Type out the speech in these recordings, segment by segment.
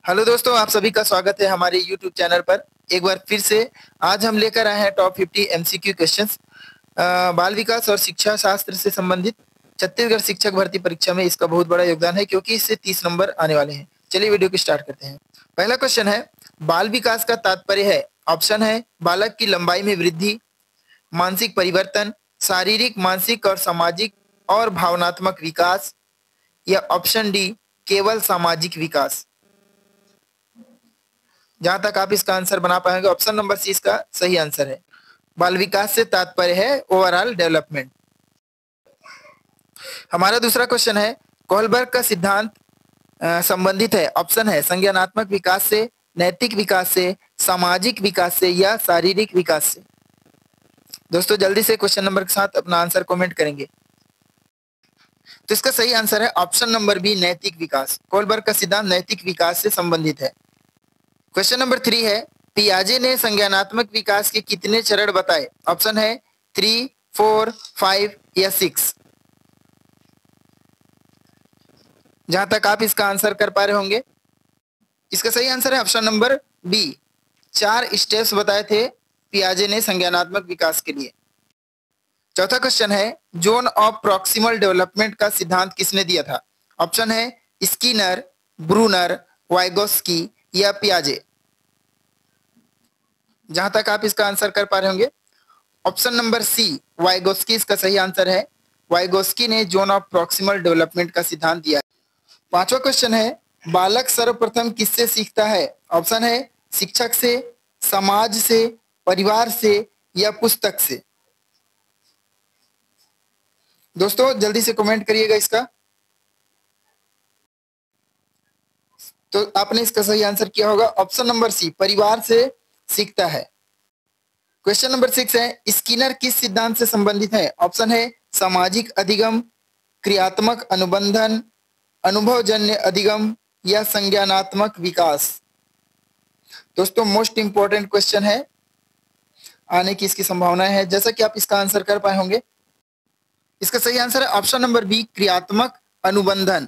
Hello दोस्तों, आप सभी का स्वागत है हमारे YouTube चैनल पर। एक बार फिर से आज हम लेकर आए हैं टॉप 50 MCQ क्वेश्चंस बाल विकास और शिक्षा शास्त्र से संबंधित। छत्तीसगढ़ शिक्षक भर्ती परीक्षा में इसका बहुत बड़ा योगदान है क्योंकि इससे 30 नंबर आने वाले हैं। चलिए वीडियो को स्टार्ट करते हैं। पहला क्वेश्चन है, बाल विकास का तात्पर्य है। ऑप्शन है बालक की लंबाई में वृद्धि, मानसिक परिवर्तन, शारीरिक, मानसिक और सामाजिक और भावनात्मक विकास, या ऑप्शन डी केवल सामाजिक विकास। जहां तक आप इसका आंसर बना पाएंगे, ऑप्शन नंबर सी इसका सही आंसर है। बाल विकास से तात्पर्य है ओवरऑल डेवलपमेंट। हमारा दूसरा क्वेश्चन है, कोहलबर्ग का सिद्धांत संबंधित है। ऑप्शन है संज्ञानात्मक विकास से, नैतिक विकास से, सामाजिक विकास से, या शारीरिक विकास से। दोस्तों जल्दी से क्वेश्चन नंबर के साथ अपना आंसर कमेंट करेंगे। तो इसका सही आंसर है ऑप्शन नंबर बी, नैतिक विकास। कोहलबर्ग का सिद्धांत नैतिक विकास से संबंधित है। क्वेश्चन नंबर 3 है, पियाजे ने संज्ञानात्मक विकास के कितने चरण बताए। ऑप्शन है 3, 4, 5 या 6। जहां तक आप इसका आंसर कर पा रहे होंगे, इसका सही आंसर है ऑप्शन नंबर बी, 4 स्टेप्स बताए थे पियाजे ने संज्ञानात्मक विकास के लिए। चौथा क्वेश्चन है, जोन ऑफ प्रॉक्सिमल डेवलपमेंट का सिद्धांत किसने दिया था। ऑप्शन है स्किनर, ब्रूनर, वाइगोस्की या पियाजे। जहां तक आप इसका आंसर कर पा रहे होंगे, ऑप्शन नंबर सी वाइगोस्की इसका सही आंसर है। वाइगोस्की ने जोन ऑफ प्रॉक्सिमल डेवलपमेंट का सिद्धांत दिया है। पांचवा क्वेश्चन है, बालक सर्वप्रथम किससे सीखता है। ऑप्शन है शिक्षक से, समाज से, परिवार से, या पुस्तक से। दोस्तों जल्दी से कमेंट करिएगा इसका। तो आपने इसका सही आंसर किया होगा ऑप्शन नंबर सी, परिवार से सीखता है। क्वेश्चन नंबर 6 है, स्किनर किस सिद्धांत से संबंधित है। ऑप्शन है सामाजिक अधिगम, क्रियात्मक अनुबंधन, अनुभवजन्य अधिगम, या संज्ञानात्मक विकास। दोस्तों मोस्ट इंपॉर्टेंट क्वेश्चन है, आने की इसकी संभावना है। जैसा कि आप इसका आंसर कर पाए होंगे, इसका सही आंसर है ऑप्शन नंबर बी, क्रियात्मक अनुबंधन।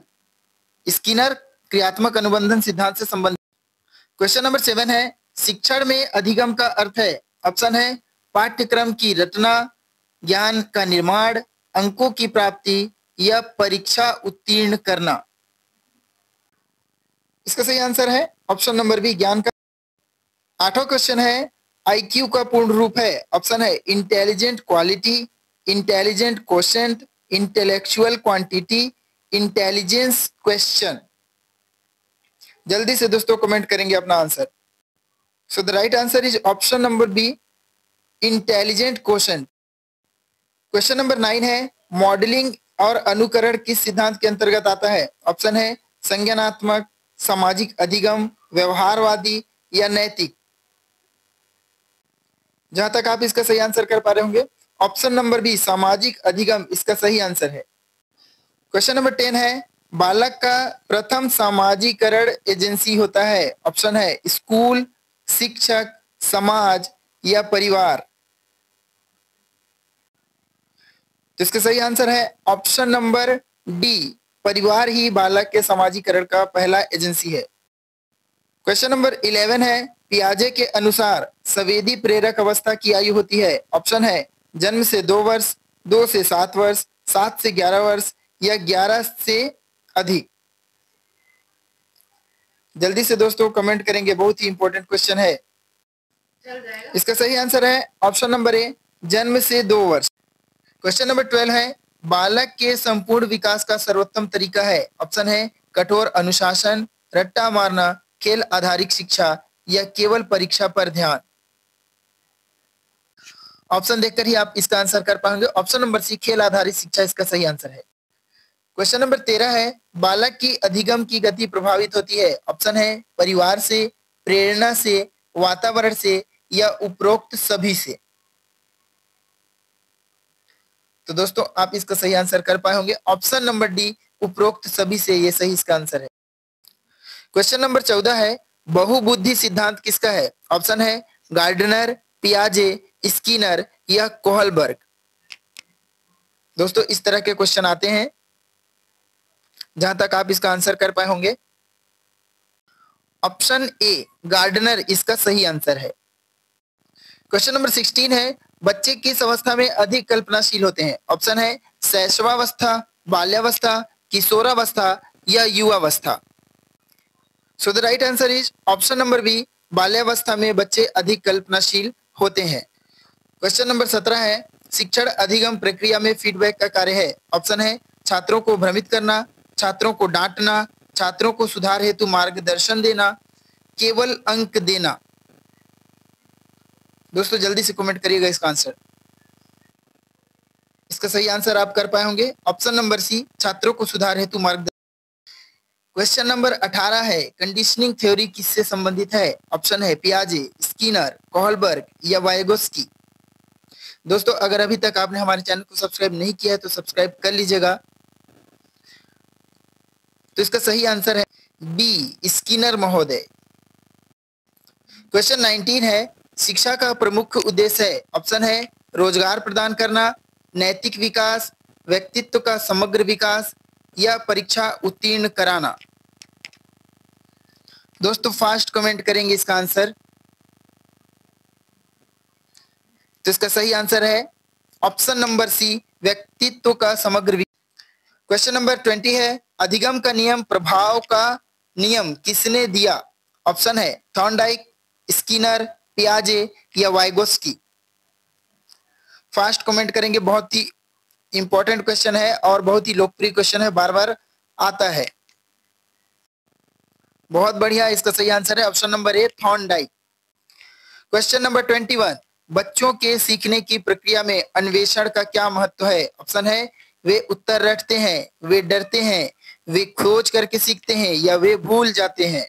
स्किनर क्रियात्मक अनुबंधन सिद्धांत से संबंधित। क्वेश्चन नंबर 7 है, शिक्षण में अधिगम का अर्थ है। ऑप्शन है पाठ्यक्रम की रचना, ज्ञान का निर्माण, अंकों की प्राप्ति, या परीक्षा उत्तीर्ण करना। इसका सही आंसर है ऑप्शन नंबर बी, ज्ञान का। आठवां क्वेश्चन है, आईक्यू का पूर्ण रूप है। ऑप्शन है intelligent quality, intelligent quotient, intellectual quantity, intelligence question. जल्दी से दोस्तों कमेंट करेंगे अपना answer. So the right answer is option number B, intelligent quotient. Question number 9 है, मॉडलिंग और अनुकरण किस सिद्धांत के अंतर्गत आता है। ऑप्शन है संज्ञानात्मक, सामाजिक अधिगम, व्यवहारवादी, या नैतिक। जहां तक आप इसका सही आंसर कर पा रहे होंगे, ऑप्शन नंबर बी, सामाजिक अधिगम इसका सही आंसर है। क्वेश्चन नंबर 10 है, बालक का प्रथम सामाजिकरण एजेंसी होता है। ऑप्शन है स्कूल, शिक्षक, समाज, या परिवार। तो इसका सही आंसर है ऑप्शन नंबर डी, परिवार ही बालक के सामाजिकरण का पहला एजेंसी है। क्वेश्चन नंबर 11 है, पियाजे के अनुसार संवेदी प्रेरक अवस्था की आयु होती है। ऑप्शन है जन्म से 2 वर्ष, 2 से 7 वर्ष, 7 से 11 वर्ष, या 11 से अधिक। जल्दी से दोस्तों कमेंट करेंगे, बहुत ही इंपॉर्टेंट क्वेश्चन है। इसका सही आंसर है ऑप्शन नंबर ए, जन्म से 2 वर्ष। क्वेश्चन नंबर 12 है, बालक के संपूर्ण विकास का सर्वोत्तम तरीका है। ऑप्शन है कठोर अनुशासन, रट्टा मारना, खेल आधारित शिक्षा, या केवल परीक्षा पर ध्यान। ऑप्शन देखकर ही आप इसका आंसर कर पाएंगे। ऑप्शन नंबर सी, खेल आधारित शिक्षा इसका सही आंसर है। क्वेश्चन नंबर 13 है, बालक की अधिगम की गति प्रभावित होती है। ऑप्शन है परिवार से, प्रेरणा से, वातावरण से, या उपरोक्त सभी से। तो दोस्तों आप इसका सही आंसर कर पाए होंगे, ऑप्शन नंबर डी, उपरोक्त सभी से, ये सही इसका आंसर है। क्वेश्चन नंबर 14 है, बहुबुद्धि सिद्धांत किसका है। ऑप्शन है गार्डनर, पियाजे, स्किनर, या कोहलबर्ग। दोस्तों इस तरह के क्वेश्चन आते हैं, जहां तक आप इसका आंसर कर पाए होंगे। ऑप्शन ए गार्डनर इसका सही आंसर है। क्वेश्चन नंबर 16 है, बच्चे किस अवस्था में अधिक कल्पनाशील होते हैं? ऑप्शन है शैशवावस्था, बाल्यावस्था, किशोरावस्था या युवावस्था। So the right answer is option number B, बाल्यावस्था में बच्चे अधिक कल्पनाशील होते हैं। क्वेश्चन नंबर 17 है, शिक्षण अधिगम प्रक्रिया में फीडबैक का कार्य है। ऑप्शन है छात्रों को भ्रमित करना, छात्रों को डांटना, छात्रों को सुधार हेतु मार्गदर्शन देना, केवल अंक देना। दोस्तों जल्दी से कमेंट करिएगा इसका आंसर। इसका सही आंसर आप कर पाए होंगे ऑप्शन नंबर सी, छात्रों को सुधार हेतु मार्गदर्शन। क्वेश्चन नंबर 18 है, कंडीशनिंग थ्योरी किससे संबंधित है? ऑप्शन है पियाजे, स्किनर, कोहलबर्ग या वाइगोत्स्की। दोस्तों अगर अभी तक आपने हमारे चैनल को सब्सक्राइब नहीं किया है तो सब्सक्राइब कर लीजिएगा। तो इसका सही आंसर है बी, स्किनर महोदय। क्वेश्चन 19 है, शिक्षा का प्रमुख उद्देश्य है। ऑप्शन है रोजगार प्रदान करना, नैतिक विकास, व्यक्तित्व का समग्र विकास या परीक्षा उत्तीर्ण कराना। दोस्तों फास्ट कमेंट करेंगे इसका आंसर। तो इसका सही आंसर है ऑप्शन नंबर सी, व्यक्तित्व का समग्र विकास। क्वेश्चन नंबर 20 है, अधिगम का नियम प्रभाव का नियम किसने दिया? ऑप्शन है थॉर्नडाइक, स्किनर, पियाजे या वाइगोत्स्की। फास्ट कमेंट करेंगे, बहुत ही इंपॉर्टेंट क्वेश्चन है और बहुत ही लोकप्रिय क्वेश्चन है, बार बार आता है। बहुत बढ़िया, इसका सही आंसर है ऑप्शन नंबर ए, थॉर्नडाइक। क्वेश्चन नंबर 21, बच्चों के सीखने की प्रक्रिया में अन्वेषण का क्या महत्व है? ऑप्शन है वे उत्तर रटते हैं, वे डरते हैं, वे खोज करके सीखते हैं या वे भूल जाते हैं।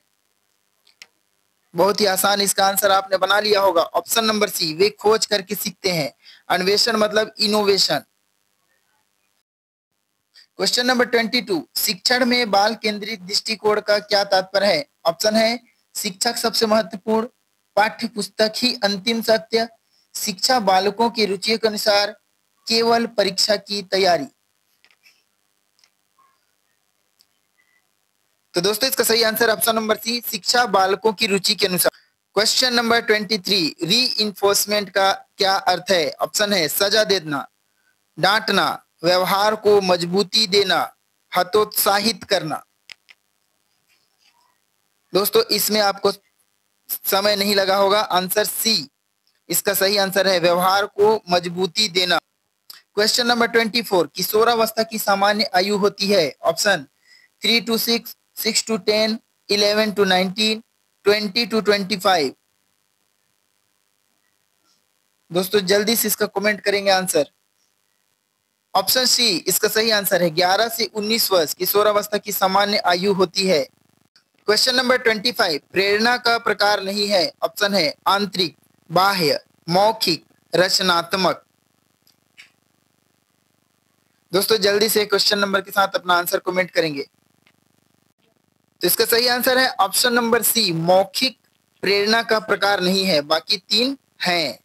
बहुत ही आसान इसका आंसर आपने बना लिया होगा ऑप्शन नंबर सी, वे खोज करके सीखते हैं। अन्वेषण मतलब इनोवेशन। क्वेश्चन नंबर 22, शिक्षण में बाल केंद्रित दृष्टिकोण का क्या तात्पर्य है? ऑप्शन है शिक्षक सबसे महत्वपूर्ण, पाठ्य पुस्तक ही अंतिम सत्य, शिक्षा बालकों की रुचि के अनुसार, केवल परीक्षा की तैयारी। तो दोस्तों इसका सही आंसर ऑप्शन नंबर सी, शिक्षा बालकों की रुचि के अनुसार। क्वेश्चन नंबर 23, रीइंफोर्समेंट का क्या अर्थ है? ऑप्शन है सजा देना, डांटना, व्यवहार को मजबूती देना, हतोत्साहित करना। दोस्तों इसमें आपको समय नहीं लगा होगा, आंसर सी इसका सही आंसर है, व्यवहार को मजबूती देना। क्वेश्चन नंबर 24, किशोरावस्था की सामान्य आयु होती है। Option 3 to 6, 6 to 10, 11 to 19, 20 to 25। दोस्तों जल्दी से इसका कमेंट करेंगे आंसर। ऑप्शन सी इसका सही आंसर है, 11 से 19 वर्ष किशोरावस्था की सामान्य आयु होती है। क्वेश्चन नंबर 25, प्रेरणा का प्रकार नहीं है। ऑप्शन है आंतरिक, बाह्य, मौखिक, रचनात्मक। दोस्तों जल्दी से क्वेश्चन नंबर के साथ अपना आंसर कमेंट करेंगे। तो इसका सही आंसर है ऑप्शन नंबर सी, मौखिक प्रेरणा का प्रकार नहीं है, बाकी 3 हैं।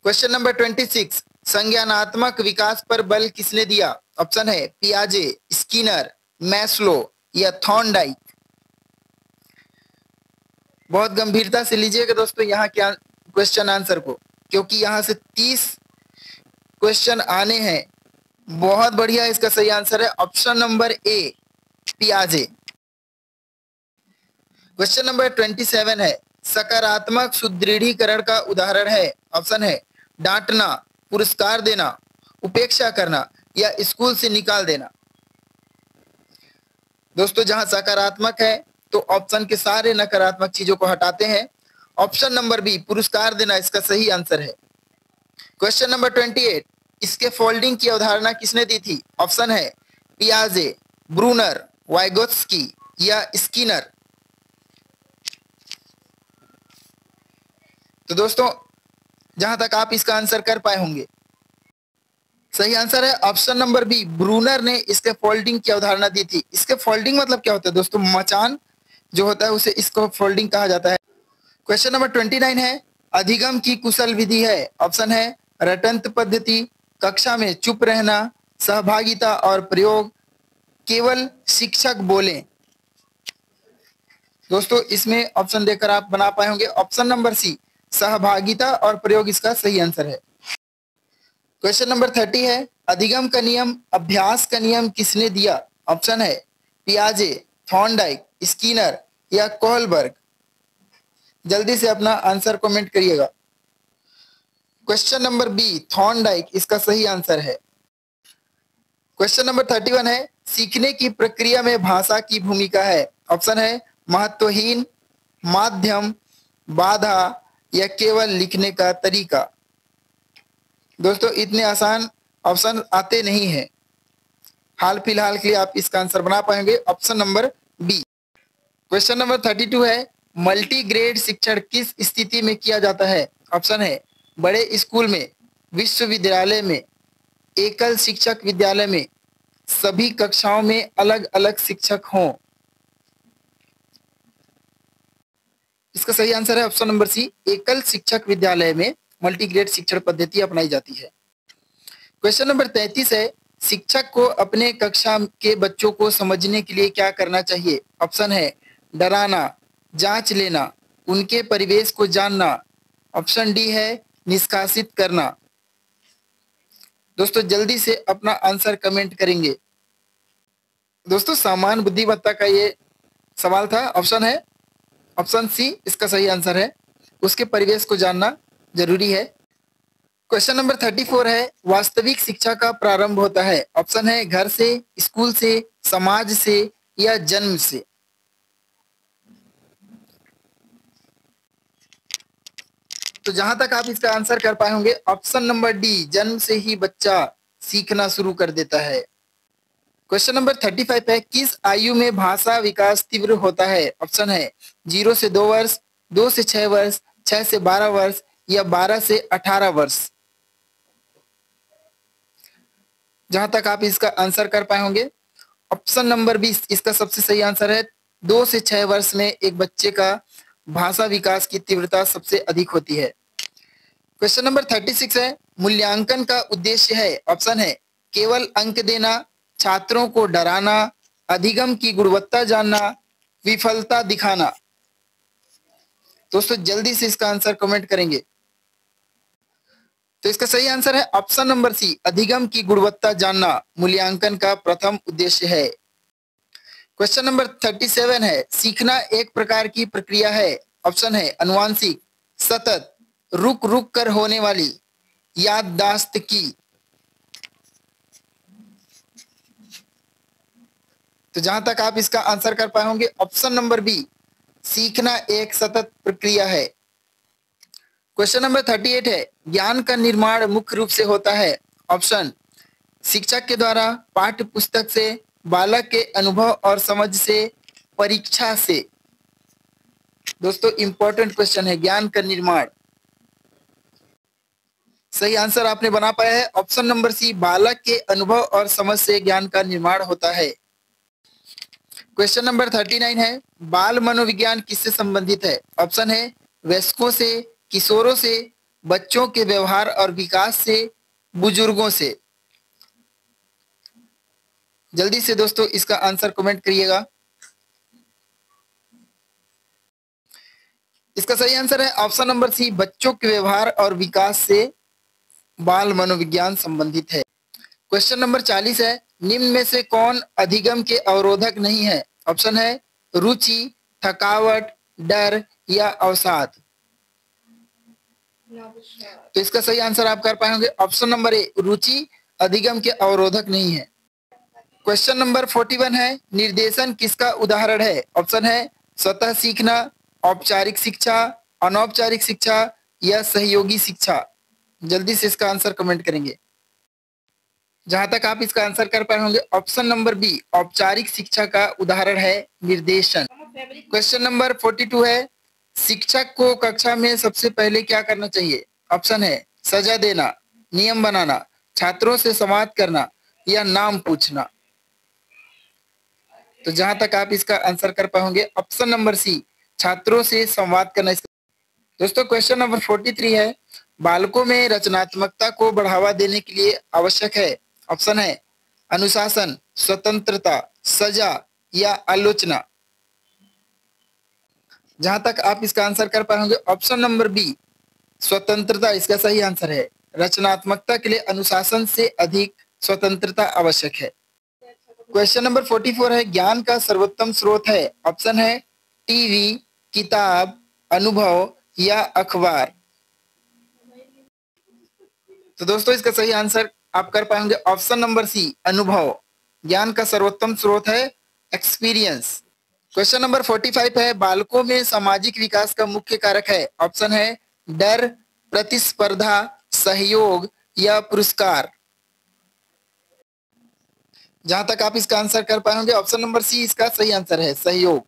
क्वेश्चन नंबर 26, संज्ञानात्मक विकास पर बल किसने दिया? ऑप्शन है पियाजे, स्किनर, मैस्लो या थॉर्नडाइक। बहुत गंभीरता से लीजिएगा दोस्तों यहाँ के क्वेश्चन आंसर को, क्योंकि यहाँ से 30 क्वेश्चन आने हैं। बहुत बढ़िया, इसका सही आंसर है ऑप्शन नंबर ए, पियाजे। क्वेश्चन नंबर 27 है, सकारात्मक सुदृढ़ीकरण का उदाहरण है। ऑप्शन है डांटना, पुरस्कार देना, उपेक्षा करना या स्कूल से निकाल देना। दोस्तों जहां सकारात्मक है तो ऑप्शन के सारे नकारात्मक चीजों को हटाते हैं। ऑप्शन नंबर बी, पुरस्कार देना, इसका सही आंसर है। क्वेश्चन नंबर 28, इसके फोल्डिंग की अवधारणा किसने दी थी? ऑप्शन है पियाजे, ब्रूनर, वाइगोत्स्की या स्किनर। तो दोस्तों जहां तक आप इसका आंसर कर पाए होंगे, सही आंसर है ऑप्शन नंबर बी, ब्रूनर ने इसके फोल्डिंग की अवधारणा दी थी। इसके फोल्डिंग मतलब क्या होता है दोस्तों? मचान जो होता है उसे इसको फोल्डिंग कहा जाता है। क्वेश्चन नंबर 29 है, अधिगम की कुशल विधि है। ऑप्शन है रटंत पद्धति, कक्षा में चुप रहना, सहभागिता और प्रयोग, केवल शिक्षक बोले। दोस्तों इसमें ऑप्शन देकर आप बना पाए होंगे। ऑप्शन नंबर सी सहभागिता और प्रयोग इसका सही आंसर है। क्वेश्चन नंबर 30 है, अधिगम का नियम, अभ्यास का नियम किसने दिया? ऑप्शन है पियाजे, थॉर्नडाइक, स्किनर या कोहलबर्ग। जल्दी से अपना आंसर कमेंट करिएगा। क्वेश्चन नंबर बी थॉर्नडाइक इसका सही आंसर है। क्वेश्चन नंबर 31 है, सीखने की प्रक्रिया में भाषा की भूमिका है। ऑप्शन है महत्वहीन, माध्यम, बाधा या केवल लिखने का तरीका। दोस्तों इतने आसान ऑप्शन आते नहीं हैं। हाल फिलहाल के लिए आप इसका आंसर बना पाएंगे option number B. Question number 32 है, मल्टीग्रेड शिक्षण किस स्थिति में किया जाता है? ऑप्शन है बड़े स्कूल में, विश्वविद्यालय में, एकल शिक्षक विद्यालय में, सभी कक्षाओं में अलग अलग शिक्षक हों। इसका सही आंसर है ऑप्शन नंबर सी, एकल शिक्षक विद्यालय में मल्टीग्रेड शिक्षण पद्धति अपनाई जाती है। क्वेश्चन नंबर 33 है, शिक्षक को अपने कक्षा के बच्चों को समझने के लिए क्या करना चाहिए? ऑप्शन है डराना, जांच लेना, उनके परिवेश को जानना। ऑप्शन डी है निष्कासित करना। दोस्तों जल्दी से अपना आंसर कमेंट करेंगे। दोस्तों सामान्य बुद्धिमत्ता का ये सवाल था। ऑप्शन है ऑप्शन सी इसका सही आंसर है, उसके परिवेश को जानना जरूरी है। क्वेश्चन नंबर 34 है, वास्तविक शिक्षा का प्रारंभ होता है। ऑप्शन है घर से, स्कूल से, समाज से या जन्म से। तो जहां तक आप इसका आंसर कर पाए होंगे ऑप्शन नंबर डी, जन्म से ही बच्चा सीखना शुरू कर देता है। क्वेश्चन नंबर 35 है, किस आयु में भाषा विकास तीव्र होता है? ऑप्शन है 0 से 2 वर्ष, 2 से 6 वर्ष, 6 से 12 वर्ष या 12 से 18 वर्ष। जहां तक आप इसका आंसर कर पाए होंगे ऑप्शन नंबर 20 इसका सबसे सही आंसर है। 2 से 6 वर्ष में एक बच्चे का भाषा विकास की तीव्रता सबसे अधिक होती है। क्वेश्चन नंबर 36 है, मूल्यांकन का उद्देश्य है। ऑप्शन है केवल अंक देना, छात्रों को डराना, अधिगम की गुणवत्ता जानना, विफलता दिखाना। दोस्तों जल्दी से इसका आंसर कमेंट करेंगे। तो इसका सही आंसर है ऑप्शन नंबर सी, अधिगम की गुणवत्ता जानना मूल्यांकन का प्रथम उद्देश्य है। क्वेश्चन नंबर 37 है, सीखना एक प्रकार की प्रक्रिया है। ऑप्शन है अनुवांशिक, सतत, रुक रुक कर होने वाली, याददाश्त की। तो जहां तक आप इसका आंसर कर पाए होंगे ऑप्शन नंबर बी, सीखना एक सतत प्रक्रिया है। क्वेश्चन नंबर 38 है, ज्ञान का निर्माण मुख्य रूप से होता है। ऑप्शन शिक्षक के द्वारा, पाठ्य पुस्तक से, बालक के अनुभव और समझ से, परीक्षा से। दोस्तों इंपॉर्टेंट क्वेश्चन है ज्ञान का निर्माण। सही आंसर आपने बना पाया है ऑप्शन नंबर सी, बालक के अनुभव और समझ से ज्ञान का निर्माण होता है। क्वेश्चन नंबर 39 है, बाल मनोविज्ञान किससे संबंधित है? ऑप्शन है वयस्कों से, किशोरों से, बच्चों के व्यवहार और विकास से, बुजुर्गों से। जल्दी से दोस्तों इसका आंसर कमेंट करिएगा। इसका सही आंसर है ऑप्शन नंबर सी, बच्चों के व्यवहार और विकास से बाल मनोविज्ञान संबंधित है। क्वेश्चन नंबर 40 है, निम्न में से कौन अधिगम के अवरोधक नहीं है? ऑप्शन है रुचि, थकावट, डर या अवसाद। तो इसका सही आंसर आप कर पाएंगे ऑप्शन नंबर ए, रुचि अधिगम के अवरोधक नहीं है। क्वेश्चन नंबर 41 है, निर्देशन किसका उदाहरण है? ऑप्शन है स्वतः सीखना, औपचारिक शिक्षा, अनौपचारिक शिक्षा या सहयोगी शिक्षा। जल्दी से इसका आंसर कमेंट करेंगे। जहां तक आप इसका आंसर कर पाए होंगे ऑप्शन नंबर बी, औपचारिक शिक्षा का उदाहरण है निर्देशन। क्वेश्चन नंबर 42 है, शिक्षक को कक्षा में सबसे पहले क्या करना चाहिए? ऑप्शन है सजा देना, नियम बनाना, छात्रों से संवाद करना या नाम पूछना। तो जहां तक आप इसका आंसर कर पाएंगे ऑप्शन नंबर सी, छात्रों से संवाद करना। दोस्तों क्वेश्चन नंबर 43 है, बालकों में रचनात्मकता को बढ़ावा देने के लिए आवश्यक है। ऑप्शन है अनुशासन, स्वतंत्रता, सजा या आलोचना। जहां तक आप इसका आंसर कर पाए होंगे ऑप्शन नंबर बी स्वतंत्रता इसका सही आंसर है। रचनात्मकता के लिए अनुशासन से अधिक स्वतंत्रता आवश्यक है। क्वेश्चन नंबर 44 है, ज्ञान का सर्वोत्तम स्रोत है। ऑप्शन है टीवी, किताब, अनुभव या अखबार। तो दोस्तों इसका सही आंसर आप कर पाएंगे ऑप्शन नंबर सी अनुभव। ज्ञान का सर्वोत्तम स्रोत है एक्सपीरियंस। क्वेश्चन नंबर 45 है, बालकों में सामाजिक विकास का मुख्य कारक है। ऑप्शन है डर, प्रतिस्पर्धा, सहयोग या पुरस्कार। जहां तक आप इसका आंसर कर पाएंगे ऑप्शन नंबर सी इसका सही आंसर है सहयोग।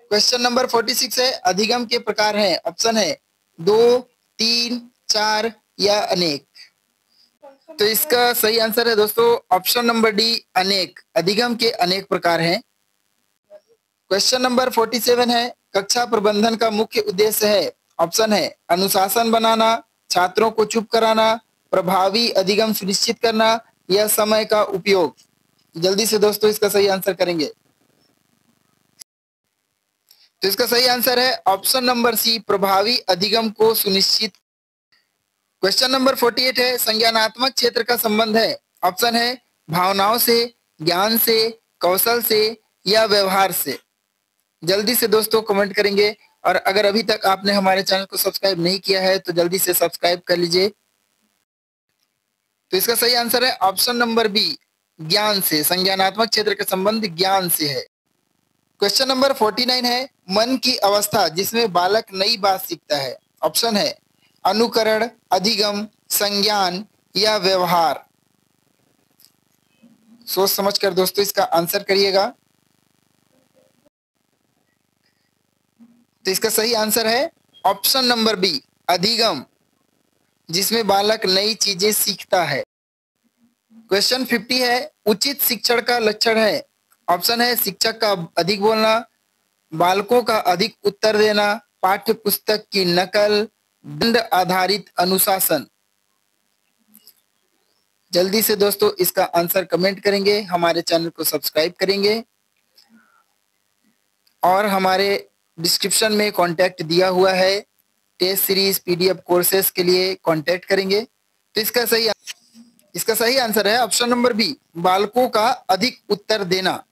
क्वेश्चन नंबर 46 है, अधिगम के प्रकार हैं। ऑप्शन है 2, 3, 4 या अनेक। तो इसका सही आंसर है दोस्तों ऑप्शन नंबर डी अनेक। अधिगम के अनेक प्रकार हैं। क्वेश्चन नंबर 47 है, कक्षा प्रबंधन का मुख्य उद्देश्य है। ऑप्शन है अनुशासन बनाना, छात्रों को चुप कराना, प्रभावी अधिगम सुनिश्चित करना या समय का उपयोग। जल्दी से दोस्तों इसका सही आंसर करेंगे। तो इसका सही आंसर है ऑप्शन नंबर सी प्रभावी अधिगम को सुनिश्चित। क्वेश्चन नंबर 48 है, संज्ञानात्मक क्षेत्र का संबंध है। ऑप्शन है भावनाओं से, ज्ञान से, कौशल से या व्यवहार से। जल्दी से दोस्तों कमेंट करेंगे और अगर अभी तक आपने हमारे चैनल को सब्सक्राइब नहीं किया है तो जल्दी से सब्सक्राइब कर लीजिए। तो इसका सही आंसर है ऑप्शन नंबर बी ज्ञान से। संज्ञानात्मक क्षेत्र का संबंध ज्ञान से है। क्वेश्चन नंबर 49 है, मन की अवस्था जिसमें बालक नई बात सीखता है। ऑप्शन है अनुकरण, अधिगम, संज्ञान या व्यवहार। सोच समझकर दोस्तों इसका आंसर करिएगा। तो इसका सही आंसर है ऑप्शन नंबर बी अधिगम, जिसमें बालक नई चीजें सीखता है। क्वेश्चन 50 है, उचित शिक्षण का लक्षण है। ऑप्शन है शिक्षक का अधिक बोलना, बालकों का अधिक उत्तर देना, पाठ्य पुस्तक की नकल, दंड आधारित अनुशासन। जल्दी से दोस्तों इसका आंसर कमेंट करेंगे, हमारे चैनल को सब्सक्राइब करेंगे और हमारे डिस्क्रिप्शन में कांटेक्ट दिया हुआ है। टेस्ट सीरीज पीडीएफ कोर्सेज के लिए कांटेक्ट करेंगे। तो इसका सही आंसर है ऑप्शन नंबर बी बालकों का अधिक उत्तर देना।